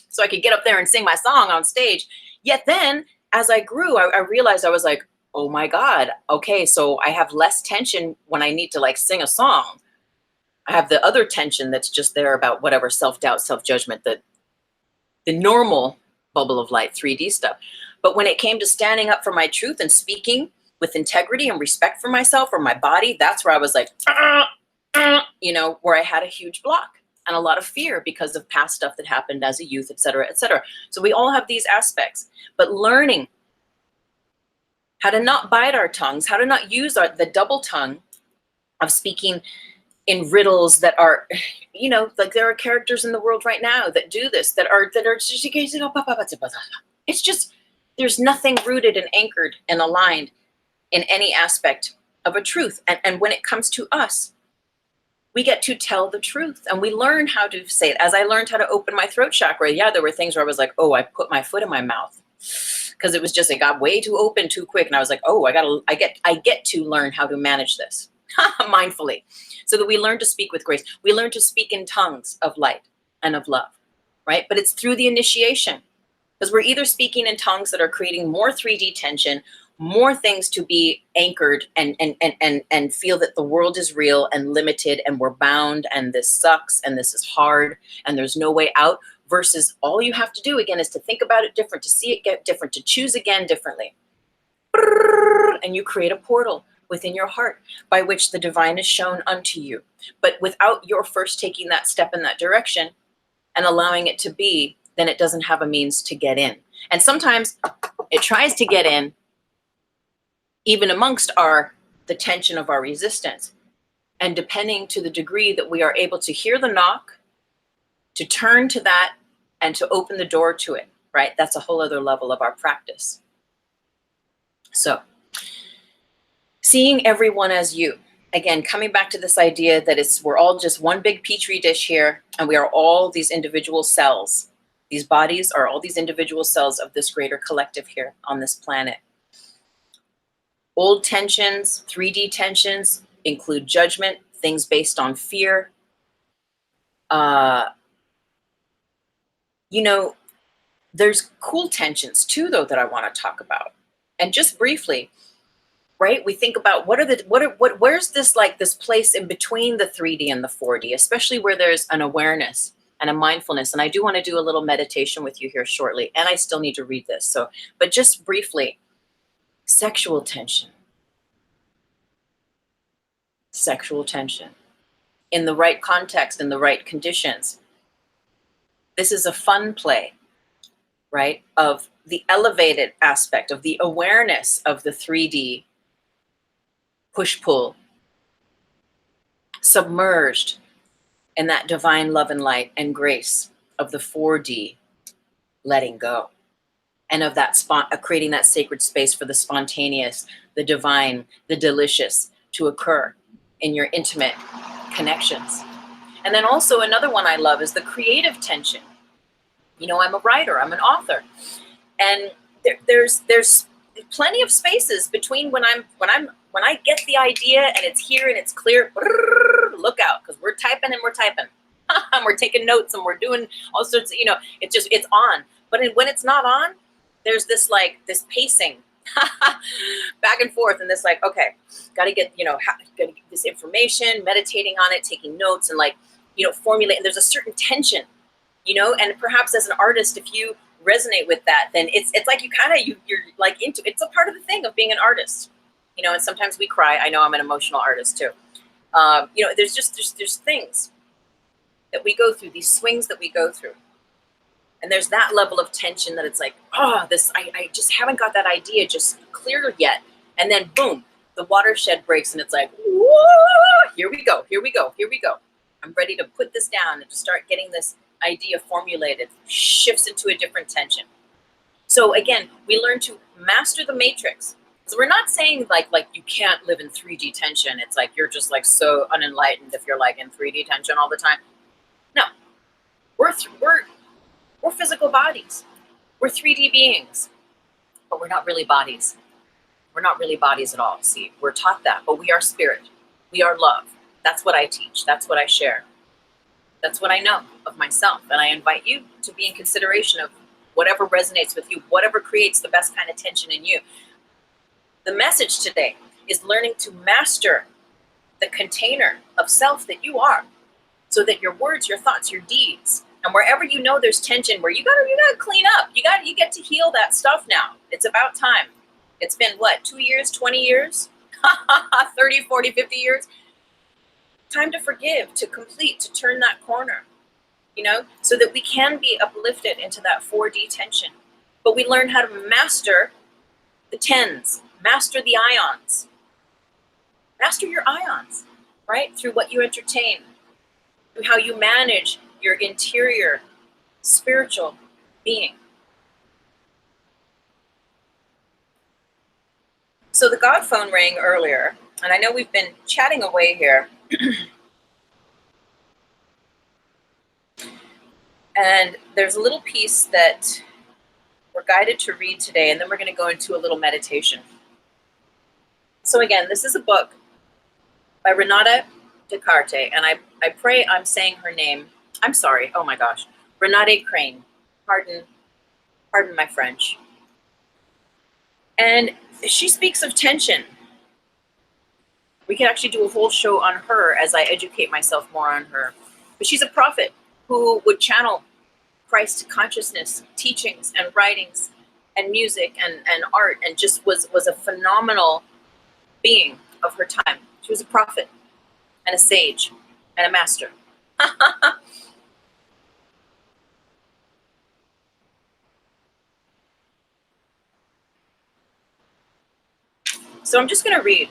so I could get up there and sing my song on stage. Yet then, as I grew, I realized I was like, oh my God, okay, so I have less tension when I need to like sing a song. I have the other tension that's just there about whatever self-doubt, self-judgment, the normal bubble of light, 3D stuff. But when it came to standing up for my truth and speaking with integrity and respect for myself or my body, that's where I was like, you know, where I had a huge block and a lot of fear because of past stuff that happened as a youth, et cetera, et cetera. So we all have these aspects, but learning how to not bite our tongues, how to not use the double tongue of speaking in riddles that are, you know, like there are characters in the world right now that do this, that are just, it's just, there's nothing rooted and anchored and aligned in any aspect of a truth. And when it comes to us, we get to tell the truth and we learn how to say it. As I learned how to open my throat chakra, yeah, there were things where I was like, oh, I put my foot in my mouth because it was just, it got way too open too quick. And I was like, oh, I get to learn how to manage this mindfully, so that we learn to speak with grace. We learn to speak in tongues of light and of love, right? But it's through the initiation, because we're either speaking in tongues that are creating more 3D tension, more things to be anchored and feel that the world is real and limited and we're bound and this sucks and this is hard and there's no way out, versus all you have to do again is to think about it different, to see it get different, to choose again differently. And you create a portal within your heart by which the divine is shown unto you. But without your first taking that step in that direction and allowing it to be, then it doesn't have a means to get in. And sometimes it tries to get in even amongst the tension of our resistance. And depending to the degree that we are able to hear the knock, to turn to that and to open the door to it, right? That's a whole other level of our practice. So, seeing everyone as you. Again, coming back to this idea that we're all just one big petri dish here, and we are all these individual cells. These bodies are all these individual cells of this greater collective here on this planet. Old tensions, 3D tensions include judgment, things based on fear. You know, there's cool tensions too, though, that I want to talk about. And just briefly, right? We think about where's this, like this place in between the 3D and the 4D, especially where there's an awareness and a mindfulness. And I do want to do a little meditation with you here shortly. And I still need to read this. So, but just briefly, sexual tension. Sexual tension. In the right context, in the right conditions. This is a fun play, right? Of the elevated aspect of the awareness of the 3D push-pull, submerged and that divine love and light and grace of the 4D letting go, and of that creating that sacred space for the spontaneous, the divine, the delicious to occur in your intimate connections. And then also another one I love is the creative tension. You know, I'm a writer, I'm an author, and there's plenty of spaces between when I get the idea and it's here and it's clear. Look out, because we're typing and we're typing. We're taking notes and we're doing all sorts of, it's on. But when it's not on, there's this pacing back and forth, and this okay, got to get, gotta get this information, meditating on it, taking notes, and formulate. And there's a certain tension, and perhaps as an artist, if you resonate with that, then it's like you're like into, it's a part of the thing of being an artist, and sometimes we cry. I know I'm an emotional artist too. There's things that we go through, these swings that we go through. And there's that level of tension that it's like, I just haven't got that idea just clear yet. And then boom, the watershed breaks and it's like, whoa, here we go. I'm ready to put this down and to start getting this idea formulated, shifts into a different tension. So again, we learn to master the matrix. So we're not saying like you can't live in 3D tension. It's like you're just so unenlightened if you're in 3D tension all the time. No, we're physical bodies. We're 3D beings, but we're not really bodies. We're not really bodies at all. See, we're taught that, but we are spirit. We are love. That's what I teach. That's what I share. That's what I know of myself. And I invite you to be in consideration of whatever resonates with you, whatever creates the best kind of tension in you. The message today is learning to master the container of self that you are, so that your words, your thoughts, your deeds, and wherever there's tension, where you gotta clean up, you get to heal that stuff now. It's about time. It's been what, 2 years, 20 years, 30, 40, 50 years. Time to forgive, to complete, to turn that corner, so that we can be uplifted into that 4D tension. But we learn how to master the tens, master the ions, master your ions, right? Through what you entertain, through how you manage your interior spiritual being. So the God phone rang earlier, and I know we've been chatting away here. And there's a little piece that we're guided to read today, and then we're going to go into a little meditation. So again, this is a book by Renata Descartes, and I pray I'm saying her name. I'm sorry. Oh my gosh. Renate Crane. Pardon my French. And she speaks of tension. We could actually do a whole show on her as I educate myself more on her. But she's a prophet who would channel Christ consciousness, teachings and writings and music and art, and just was a phenomenal being of her time. She was a prophet and a sage and a master. So I'm just going to read,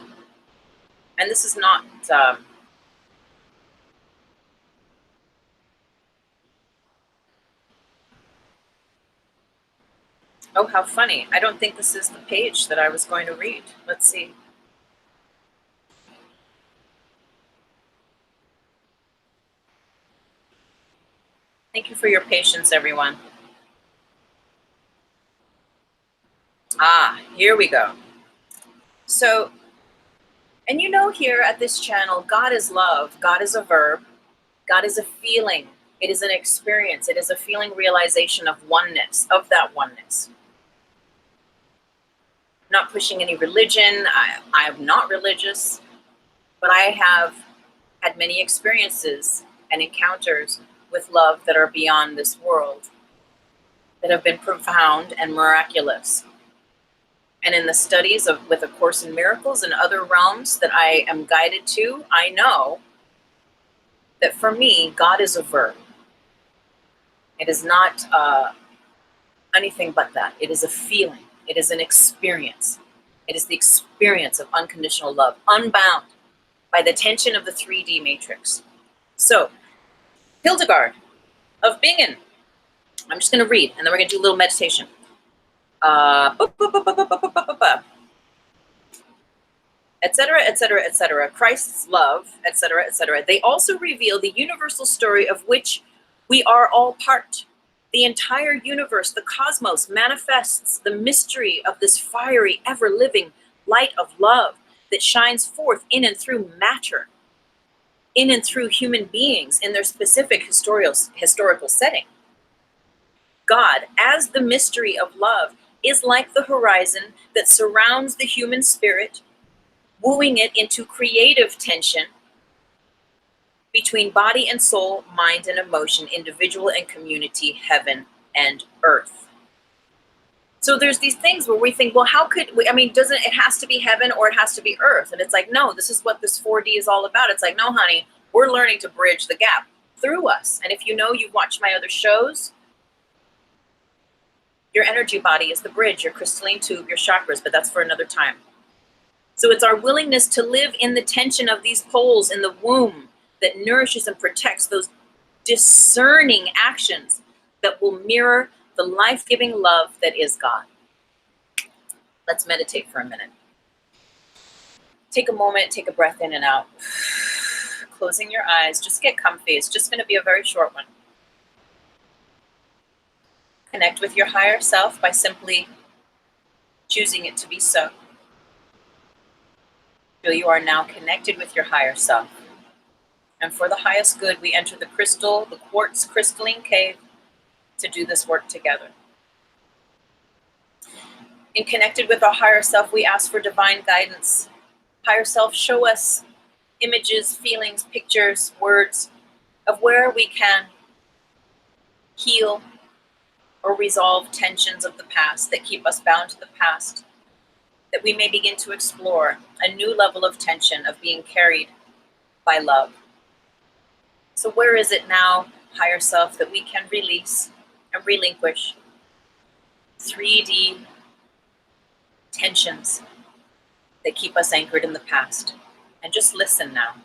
and this is not oh, how funny. I don't think this is the page that I was going to read. Let's see. Thank you for your patience, everyone. Here we go. So, and here at this channel, God is love. God is a verb. God is a feeling. It is an experience. It is a feeling realization of oneness, of that oneness. I'm not pushing any religion. I am not religious, but I have had many experiences and encounters with love that are beyond this world, that have been profound and miraculous. And in the studies with A Course in Miracles and other realms that I am guided to, I know that for me, God is a verb. It is not anything but that. It is a feeling. It is an experience. It is the experience of unconditional love, unbound by the tension of the 3D matrix. So Hildegard of Bingen. I'm just going to read, and then we're going to do a little meditation. Etc., etc., etc. Christ's love, etc., etc. They also reveal the universal story of which we are all part. The entire universe, the cosmos, manifests the mystery of this fiery, ever-living light of love that shines forth in and through matter, in and through human beings in their specific historical setting. God, as the mystery of love, is like the horizon that surrounds the human spirit, wooing it into creative tension between body and soul, mind and emotion, individual and community, heaven and earth. So there's these things where we think, well, how could we, I mean, doesn't it has to be heaven or it has to be earth? And it's like, no, this is what this 4D is all about. It's like, no, honey, we're learning to bridge the gap through us. And if you know, you've watched my other shows, your energy body is the bridge, your crystalline tube, your chakras, but that's for another time. So it's our willingness to live in the tension of these poles in the womb that nourishes and protects those discerning actions that will mirror the life-giving love that is God. Let's meditate for a minute. Take a moment, take a breath in and out. Closing your eyes, just get comfy. It's just going to be a very short one. Connect with your higher self by simply choosing it to be so. Feel you are now connected with your higher self. And for the highest good, we enter the quartz crystalline cave to do this work together. In connected with our higher self, we ask for divine guidance. Higher self, show us images, feelings, pictures, words of where we can heal or resolve tensions of the past that keep us bound to the past, that we may begin to explore a new level of tension of being carried by love. So where is it now, higher self, that we can release and relinquish 3D tensions that keep us anchored in the past? And just listen now.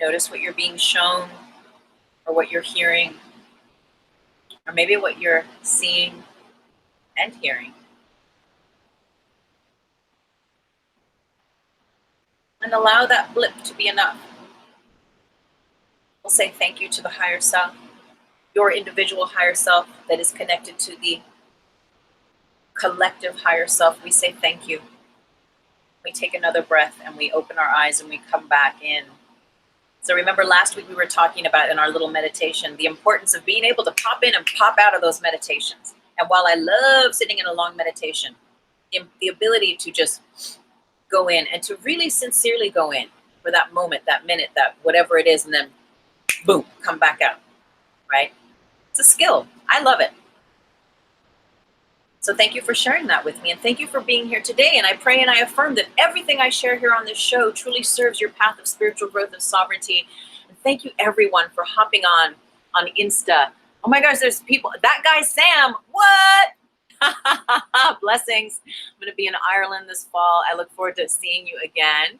Notice what you're being shown or what you're hearing, or maybe what you're seeing and hearing. And allow that blip to be enough. We'll say thank you to the higher self, your individual higher self that is connected to the collective higher self. We say thank you. We take another breath and we open our eyes and we come back in. So remember last week we were talking about in our little meditation, the importance of being able to pop in and pop out of those meditations. And while I love sitting in a long meditation, the ability to just go in and to really sincerely go in for that moment, that minute, that whatever it is, and then boom, come back out, right? It's a skill. I love it. So thank you for sharing that with me, and thank you for being here today. And I pray and I affirm that everything I share here on this show truly serves your path of spiritual growth and sovereignty. And thank you everyone for hopping on Insta. Oh my gosh, there's people. That guy Sam, what? Blessings. I'm going to be in Ireland this fall. I look forward to seeing you again.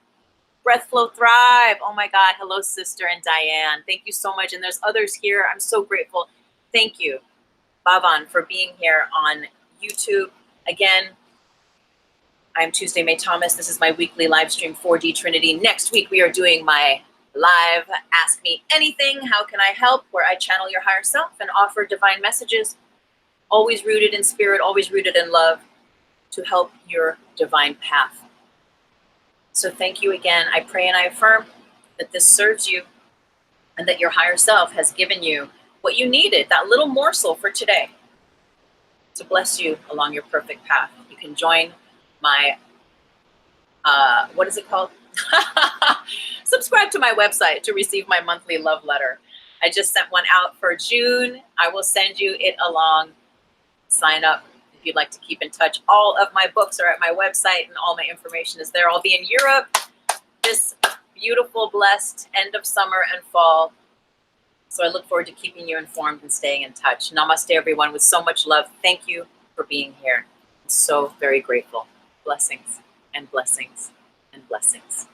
Breath Flow Thrive. Oh my God. Hello, sister and Diane. Thank you so much. And there's others here. I'm so grateful. Thank you, Bhavan, for being here on YouTube. Again, I'm Tuesday May Thomas. This is my weekly live stream 4D Trinity. Next week, we are doing my live Ask Me Anything. How can I help? Where I channel your higher self and offer divine messages, always rooted in spirit, always rooted in love, to help your divine path. So thank you again. I pray and I affirm that this serves you and that your higher self has given you what you needed, that little morsel for today, to bless you along your perfect path. You can join my, what is it called? Subscribe to my website to receive my monthly love letter. I just sent one out for June. I will send you it along. Sign up if you'd like to keep in touch. All of my books are at my website and all my information is there. I'll be in Europe this beautiful, blessed end of summer and fall. So I look forward to keeping you informed and staying in touch. Namaste, everyone, with so much love. Thank you for being here. I'm so very grateful. Blessings and blessings and blessings.